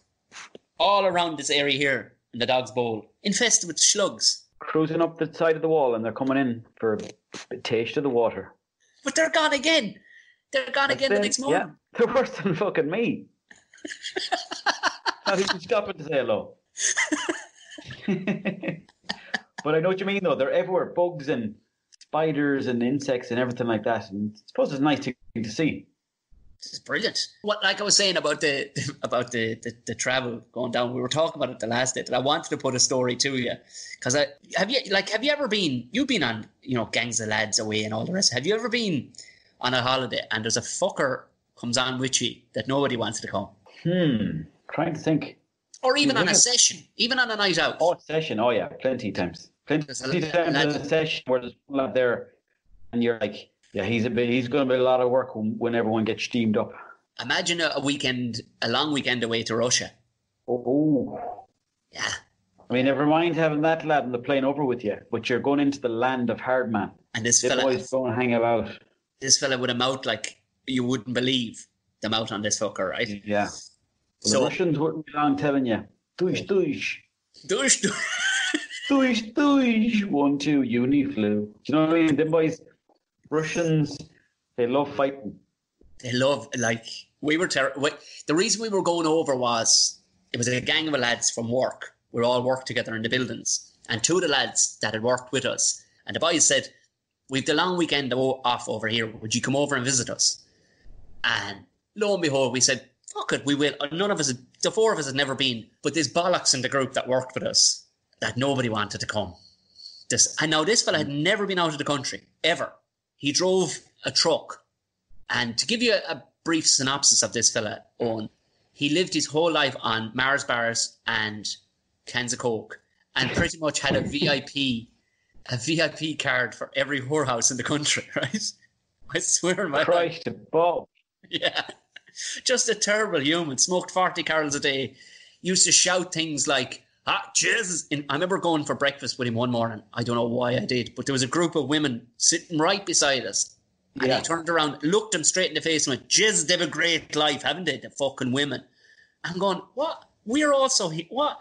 all around this area here, in the dog's bowl, infested with slugs. Cruising up the side of the wall and they're coming in for a taste of the water. But they're gone again. They're gone again the next morning. Yeah, they're worse than fucking me. Not even stopping to say hello. But I know what you mean, though. They're everywhere. Bugs and spiders and insects and everything like that. And I suppose it's a nice thing to see. This is brilliant. Like I was saying about the travel going down, we were talking about it the last day. That I wanted to put a story to you because have you ever been? You've been on gangs of lads away and all the rest. Have you ever been on a holiday and there's a fucker comes on with you that nobody wants to come? Trying to think. Or even on a session, even on a night out. Oh, session. Oh yeah, plenty times. Plenty times in a session where there's one lad there, and you're like. Yeah, he's going to be a lot of work when everyone gets steamed up. Imagine a long weekend away to Russia. Oh. Yeah. I mean, never mind having that lad on the plane over with you, but you're going into the land of hard man. And this fella boys going to hang about. This fella with a mouth like you wouldn't believe the mouth on this fucker, right? Yeah. Well, the Russians wouldn't be long telling you. Dush, dush. Dush, dush. Dush, dush. 1, 2, uniflu. Do you know what I mean? Them boys... Russians, they love fighting. They love, the reason we were going over was, it was a gang of lads from work. We all worked together in the buildings. And 2 of the lads that had worked with us, and the boys said, we've the long weekend off over here. Would you come over and visit us? And lo and behold, we said, fuck it, we will. The 4 of us had never been, but there's bollocks in the group that worked with us that nobody wanted to come. And now this fella had never been out of the country, ever. He drove a truck. And to give you a brief synopsis of this fella, Owen, he lived his whole life on Mars bars and cans of Coke. and pretty much had a VIP card for every whorehouse in the country, right? I swear my Christ above. Yeah. Just a terrible human. Smoked 40 carols a day. Used to shout things like, Jesus. I remember going for breakfast with him one morning. I don't know why I did, but there was a group of women sitting right beside us. And he turned around, looked them straight in the face and went, Jesus, they have a great life, haven't they? The fucking women. I'm going, what? We're also here. What?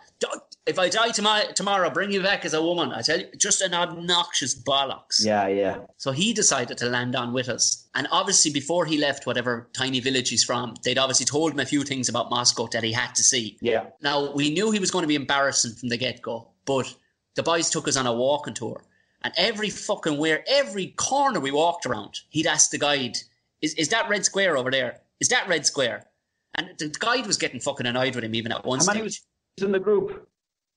If I die tomorrow, I'll bring you back as a woman. I tell you, just an obnoxious bollocks. Yeah. So he decided to land on with us. And obviously, before he left whatever tiny village he's from, they'd obviously told him a few things about Moscow that he had to see. Yeah. Now, we knew he was going to be embarrassing from the get-go, but the boys took us on a walking tour. And every corner we walked around, he'd ask the guide, is that red square over there? Is that red square? And the guide was getting fucking annoyed with him even at one stage. How many was in the group?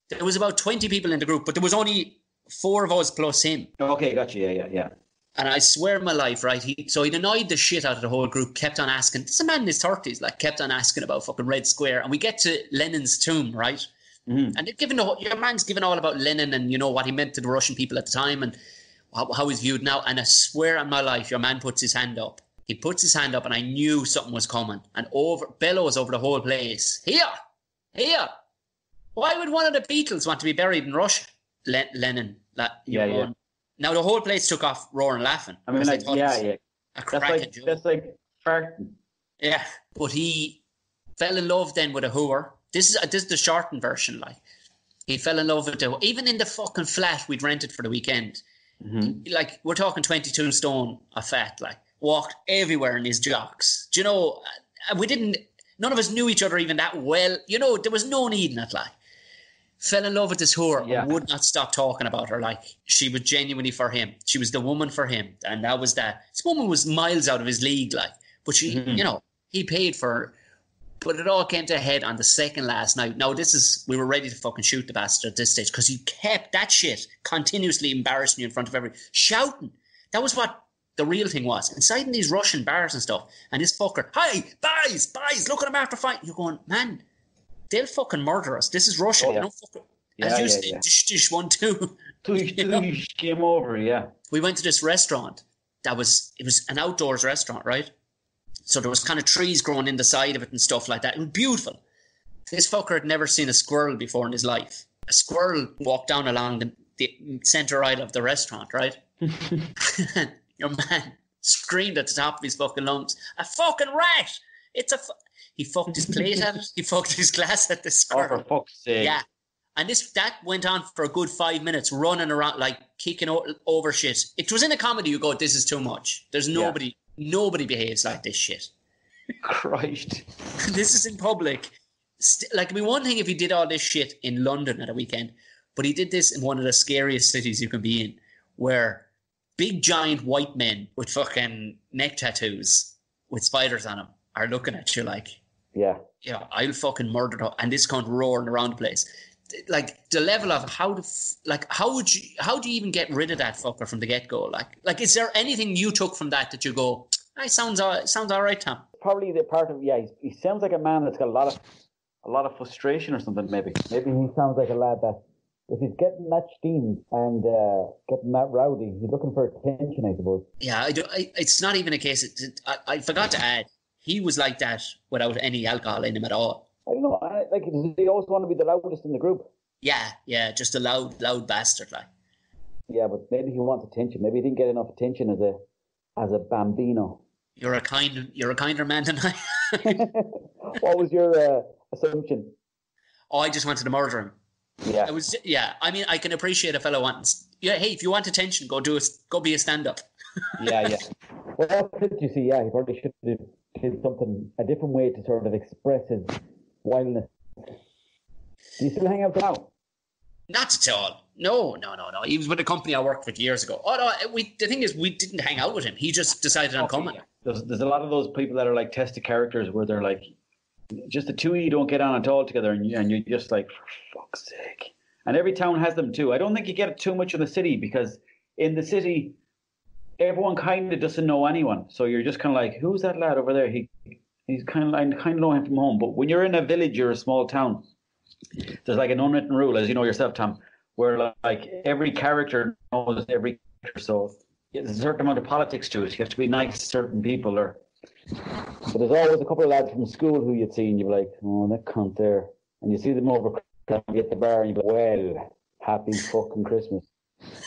There was about 20 people in the group, but there was only 4 of us plus him. Okay, gotcha. Yeah. And I swear my life, right? He'd annoyed the shit out of the whole group, kept on asking. This is a man in his 30s, like, kept on asking about fucking Red Square. And we get to Lenin's tomb, right? Mm-hmm. And your man's given all about Lenin and, what he meant to the Russian people at the time and how he's viewed now. And I swear on my life, your man puts his hand up. He puts his hand up and I knew something was coming. And bellows over the whole place. Here. Why would one of the Beatles want to be buried in Russia? Lenin. Yeah. Now the whole place took off roaring laughing. I mean, yeah. A cracking joke. That's like farting. Yeah, but he fell in love then with a whore. This is the shortened version. Like, he fell in love with even in the fucking flat we'd rented for the weekend. Mm-hmm. Like, we're talking 22 stone of fat. Like, walked everywhere in his jocks. Do you know? None of us knew each other even that well. There was no need in it. Like, fell in love with this whore and would not stop talking about her. Like, she was genuinely for him. She was the woman for him. And that was that. This woman was miles out of his league, like, but she, he paid for her. But it all came to a head on the second last night. Now, we were ready to fucking shoot the bastard at this stage because he kept that shit continuously embarrassing you in front of shouting. That was what the real thing was. Inside in these Russian bars and stuff. And this fucker, hi, boys, look at him after fighting. You're going, man, they'll fucking murder us. This is Russia. They don't fucking... As you say, dish 1, 2. Came over, yeah. We went to this restaurant. It was an outdoors restaurant, right? So there was kind of trees growing in the side of it and stuff like that. It was beautiful. This fucker had never seen a squirrel before in his life. A squirrel walked down along the centre aisle of the restaurant, right? Your man screamed at the top of his fucking lungs, "A fucking rat! He fucked his plate at it. He fucked his glass at the squirrel. Oh, for fuck's sake. Yeah. And that went on for a good 5 minutes, running around, like, kicking over shit. If it was in a comedy, you go, this is too much. There's nobody behaves like this shit. Christ. This is in public. Like, it'd be one thing if he did all this shit in London at a weekend, but he did this in one of the scariest cities you can be in, where big, giant white men with fucking neck tattoos with spiders on them are looking at you like, I'll fucking murder them. And this cunt roaring around the place. Like, the level of how do you even get rid of that fucker from the get-go? Like, is there anything you took from that you go, sounds all right, Tom? Probably the part of, he sounds like a man that's got a lot of frustration or something, maybe. Maybe he sounds like a lad that, if he's getting that steamed and getting that rowdy, he's looking for attention, I suppose. Yeah, it's not even a case, I forgot to add, he was like that without any alcohol in him at all. I don't know, like, does he always want to be the loudest in the group? Yeah, just a loud bastard, like. Yeah, but maybe he wants attention. Maybe he didn't get enough attention as a bambino. You're a kinder man than I. What was your assumption? Oh, I just wanted to murder him. Yeah. I mean, I can appreciate a fellow wanting. Yeah, hey, if you want attention, go be a stand-up. Yeah. Well, that's it, you see. Yeah, he probably should have did something, a different way to sort of express his wildness. Do you still hang out now? Not at all. No. He was with a company I worked with years ago. Oh no, the thing is, we didn't hang out with him. He just decided on coming. There's a lot of those people that are like tested characters where they're like, just the two of you don't get on at all together, and you're just like, for fuck's sake. And every town has them too. I don't think you get it too much in the city, because in the city, everyone kind of doesn't know anyone. So you're just kind of like, who's that lad over there? He's kind of know him from home. But when you're in a village or a small town, there's like an unwritten rule, as you know yourself, Tom. where like every character knows every character, so there's a certain amount of politics to it. You have to be nice to certain people, but there's always a couple of lads from school who you'd see and you'd be like, oh, that cunt there. And you see them over at the bar and you'd be like, well, happy fucking Christmas.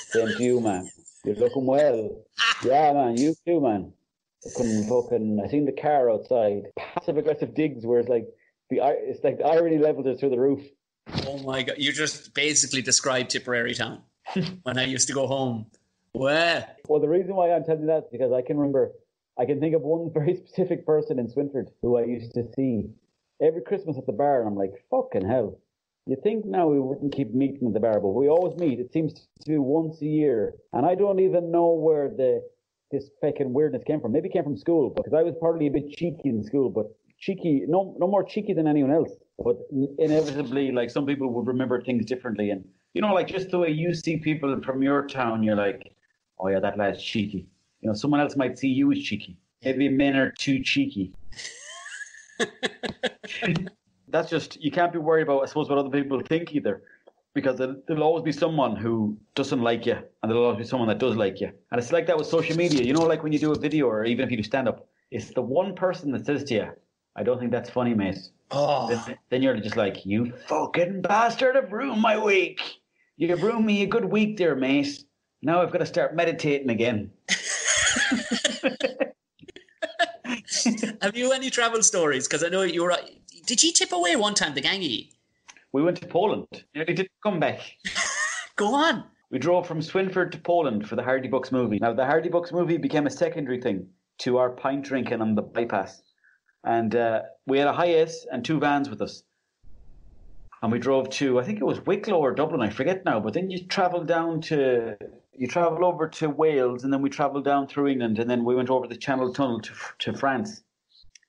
Same to you, man. You're looking well. Yeah, man, you too, man. I seen the car outside. Passive aggressive digs where it's like the irony levels are through the roof. Oh my God, you just basically described Tipperary town when I used to go home. Well, the reason why I'm telling you that is because I can think of one very specific person in Swinford who I used to see every Christmas at the bar, and I'm like, fucking hell. You think now we wouldn't keep meeting at the bar, but we always meet. It seems to be once a year. And I don't even know where this fucking weirdness came from. Maybe it came from school, because I was probably a bit cheeky in school, but cheeky, no more cheeky than anyone else. But inevitably, like, some people would remember things differently. And, you know, like, just the way you see people from your town, you're like, oh yeah, that lad's cheeky. You know, someone else might see you as cheeky. Maybe men are too cheeky. That's just, you can't be worried about, I suppose, what other people think either. Because there'll always be someone who doesn't like you, and there'll always be someone that does like you. And it's like that with social media. You know, like when you do a video, or even if you do stand-up, it's the one person that says to you, I don't think that's funny, mate. Oh. Then you're just like, you fucking bastard, have ruined my week. You've ruined me a good week there, mate. Now I've got to start meditating again. Have you any travel stories? Because I know you were... Did you tip away one time, the gangy? We went to Poland. Nearly didn't come back. Go on. We drove from Swinford to Poland for the Hardy Bucks movie. Now, the Hardy Bucks movie became a secondary thing to our pint drinking on the bypass. And we had a Hiace and 2 vans with us. And we drove to, I think it was Wicklow or Dublin, I forget now. But then you travel over to Wales, and then we travelled down through England, and then we went over the Channel Tunnel to France.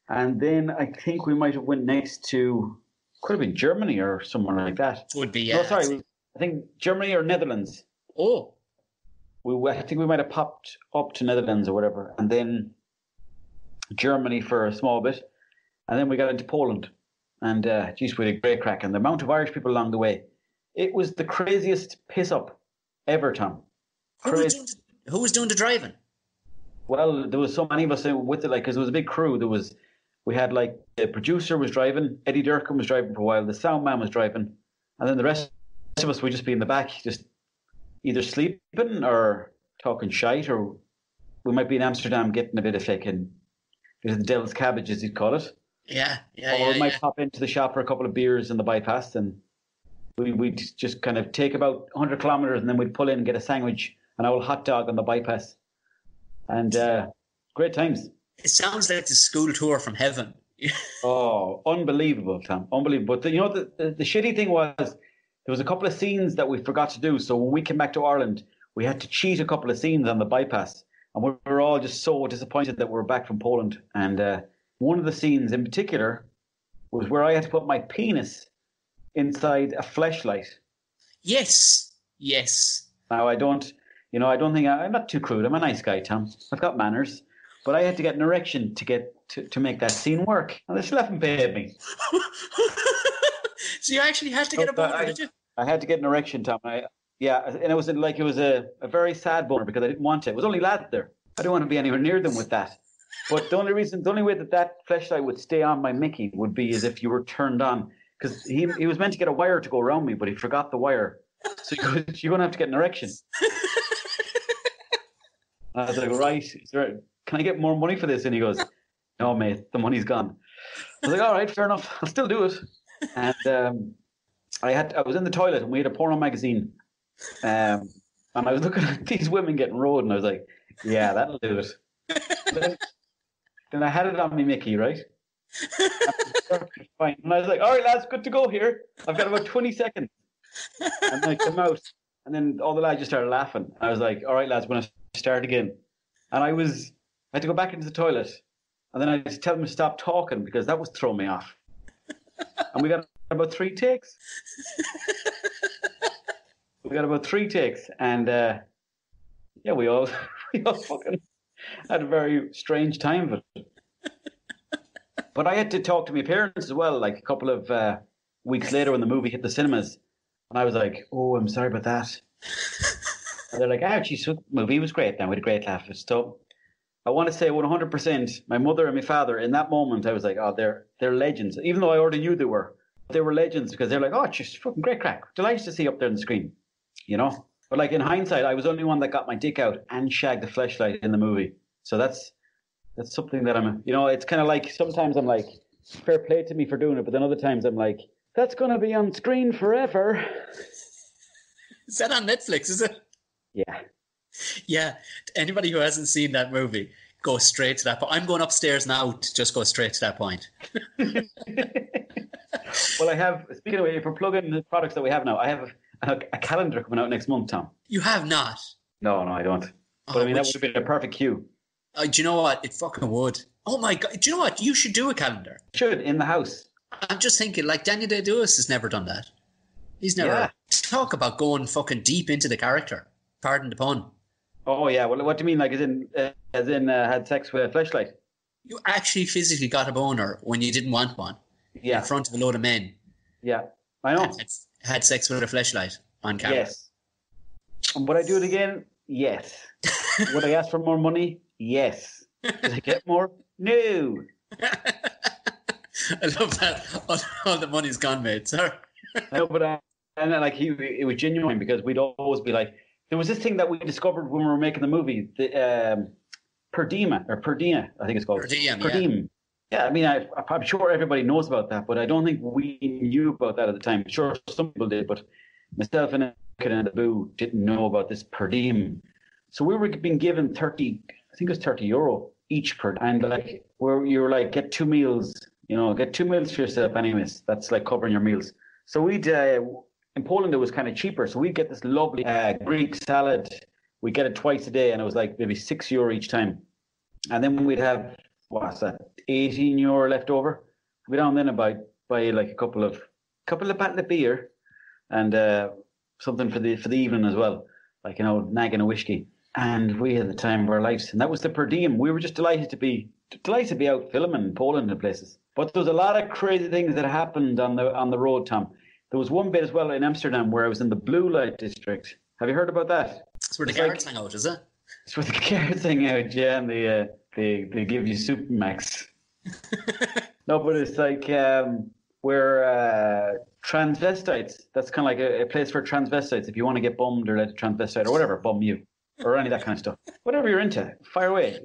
And then I think we might have went next to, could have been Germany or somewhere like that. Would be, yeah. No, sorry, I think Germany or Netherlands. Oh. I think we might have popped up to Netherlands or whatever, and then Germany for a small bit, and then we got into Poland. And geez, we had a great crack. And the amount of Irish people along the way, it was the craziest piss up ever, Tom. Who was doing the driving? Well, there was so many of us with it, like, because it was a big crew. We had, like, the producer was driving, Eddie Durkin was driving for a while, the sound man was driving, and then the rest of us would just be in the back, just either sleeping or talking shite, or we might be in Amsterdam getting a bit of fucking, the devil's cabbage, as you'd call it. Yeah. Or we might pop into the shop for a couple of beers in the bypass, and we'd just kind of take about 100 kilometres, and then we'd pull in and get a sandwich, an old hot dog on the bypass. And great times. It sounds like the school tour from heaven. Oh, unbelievable, Tom. Unbelievable. But the shitty thing was, there was a couple of scenes that we forgot to do. So when we came back to Ireland, we had to cheat a couple of scenes on the bypass. And we were all just so disappointed that we were back from Poland. And one of the scenes in particular was where I had to put my penis inside a fleshlight. Yes. Now, I don't think I'm not too crude. I'm a nice guy, Tom. I've got manners. But I had to get an erection to make that scene work. And they still haven't paid me. So you actually had to get a boner, did you? I had to get an erection, Tom. And it was a very sad boner because I didn't want it. It was only lads there. I didn't want to be anywhere near them with that. But the only way that fleshlight would stay on my Mickey would be as if you were turned on. Because he was meant to get a wire to go around me, but he forgot the wire. So you're going to have to get an erection. And I was like, right, can I get more money for this? And he goes, no, mate, the money's gone. I was like, all right, fair enough. I'll still do it. And I was in the toilet, and we had a porno magazine. And I was looking at these women getting rode, and I was like, yeah, that'll do it. Then I had it on me Mickey, right? Fine. And I was like, all right, lads, good to go here. I've got about 20 seconds. And I come out, and then all the lads just started laughing. I was like, all right, lads, we're going to start again. And I had to go back into the toilet, and then I had to tell them to stop talking because that was throwing me off. And we got about 3 takes. And we all fucking had a very strange time of it. But I had to talk to my parents as well, like a couple of weeks later when the movie hit the cinemas. And I was like, oh, I'm sorry about that. And they're like, geez, the movie was great. Now we had a great laugh. So I want to say 100%, my mother and my father, in that moment, I was like, oh, they're legends. Even though I already knew they were legends because they're like, oh, it's just fucking great crack. Delighted to see up there on the screen, you know? But like in hindsight, I was the only one that got my dick out and shagged the Fleshlight in the movie. So that's something that it's kind of like, sometimes I'm like, fair play to me for doing it. But then other times I'm like, that's going to be on screen forever. Is that on Netflix, is it? Yeah. Yeah. Anybody who hasn't seen that movie, go straight to that point. I'm going upstairs now to just go straight to that point. Well, I have, speaking of which, if we're plugging the products that we have now, I have a calendar coming out next month, Tom. You have not? No, I don't. But I mean, that would have been a perfect cue. Do you know what? It fucking would. Oh my God. Do you know what? You should do a calendar. Should, in the house. I'm just thinking, like, Daniel Day-Lewis has never done that. He's never. Yeah. Talk about going fucking deep into the character. Pardon the pun. Oh, yeah. Well, what do you mean? Like, as in had sex with a Fleshlight? You actually physically got a boner when you didn't want one. Yeah. In front of a load of men. Yeah. I know. Had sex with a Fleshlight on camera. Yes. And would I do it again? Yes. Would I ask for more money? Yes. Did I get more? No. I love that. All the money's gone, mate. Sorry. I know, but it was genuine because we'd always be like, there was this thing that we discovered when we were making the movie, the Perdima, I think it's called. Perdiem. Yeah, I mean, I'm sure everybody knows about that, but I don't think we knew about that at the time. Sure, some people did, but myself and the Boo didn't know about this Perdiem. So we were being given 30, I think it was 30 euro each per, and like, where you were like, get 2 meals, get 2 meals for yourself anyways. That's like covering your meals. So we'd, in Poland, it was kind of cheaper. So we'd get this lovely Greek salad. We'd get it twice a day, and it was like maybe €6 each time. And then we'd have, what's that, 18 euro left over. We'd down then buy like a couple of bottle of beer and something for the evening as well, like, nagging a whiskey. And we had the time of our lives. And that was the per diem. We were just delighted to be out filming in Poland and places. But there was a lot of crazy things that happened on the road, Tom. There was one bit as well in Amsterdam where I was in the blue light district. Have you heard about that? It's where the guards hang out, is it? It's where the guards hang out, yeah, and they give you Supermax. No, but it's like where transvestites, that's kind of like a place for transvestites. If you want to get bummed or let a transvestite or whatever bum you or any of that kind of stuff. Whatever you're into, fire away.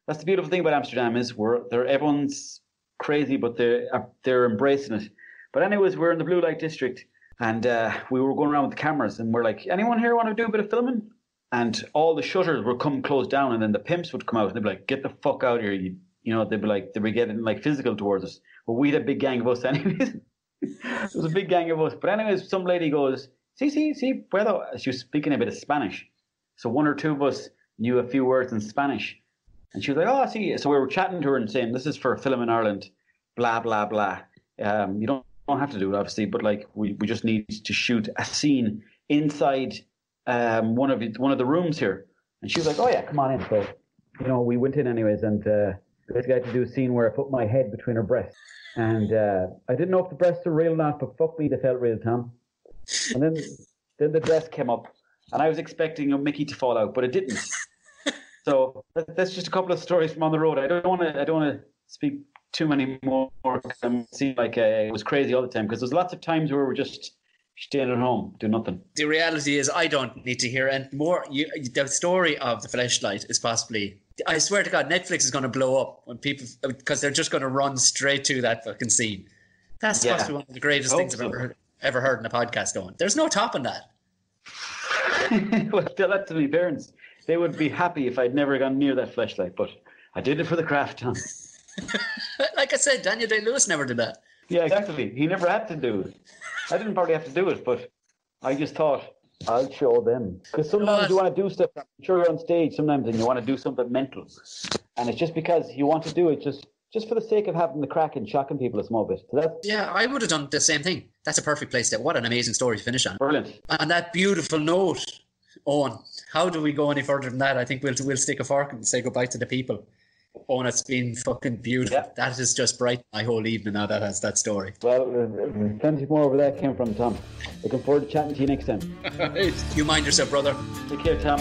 That's the beautiful thing about Amsterdam is everyone's crazy, but they're embracing it. But anyways, we're in the blue light district, and we were going around with the cameras, and we're like, anyone here want to do a bit of filming? And all the shutters would come closed down, and then the pimps would come out, and they'd be like, get the fuck out of here. They'd be getting like physical towards us. But we had a big gang of us anyways. It was a big gang of us. But anyways, some lady goes, sí, puedo. She was speaking a bit of Spanish. So one or two of us knew a few words in Spanish. And she was like, oh, sí. So we were chatting to her and saying, this is for a film in Ireland, blah, blah, blah. You don't have to do it, obviously, but like we just need to shoot a scene inside one of the rooms here. And she was like, oh yeah, come on in. So we went in anyways, and basically I had to do a scene where I put my head between her breasts, and I didn't know if the breasts were real or not, but fuck me, they felt real, Tom. And then the dress came up, and I was expecting Mickey to fall out, but it didn't. So that's just a couple of stories from on the road. I don't want to speak too many more because I seem like it was crazy all the time, because there's lots of times where we're just staying at home, doing nothing. The reality is I don't need to hear any more. The story of the Fleshlight is possibly, I swear to God, Netflix is going to blow up when people, because they're just going to run straight to that fucking scene. That's possibly one of the greatest things I've ever heard in a podcast going. There's no topping that. Well, tell that to my parents. They would be happy if I'd never gone near that Fleshlight, but I did it for the craft, Tom. Like I said, Daniel Day-Lewis never did that. Yeah, exactly. He never had to do it. I didn't probably have to do it, but I just thought, I'll show them. Because sometimes you want to do stuff, I'm sure you're on stage sometimes and you want to do something mental. And it's just because you want to do it just for the sake of having the crack and shocking people a small bit. So yeah, I would have done the same thing. That's a perfect place. What an amazing story to finish on. Brilliant. On that beautiful note, Owen, how do we go any further than that? I think we'll stick a fork and say goodbye to the people. Oh, and it's been fucking beautiful. Yeah. That has just brightened my whole evening now that has that story. Well, plenty more where that came from, Tom. Looking forward to chatting to you next time. You mind yourself, brother. Take care, Tom.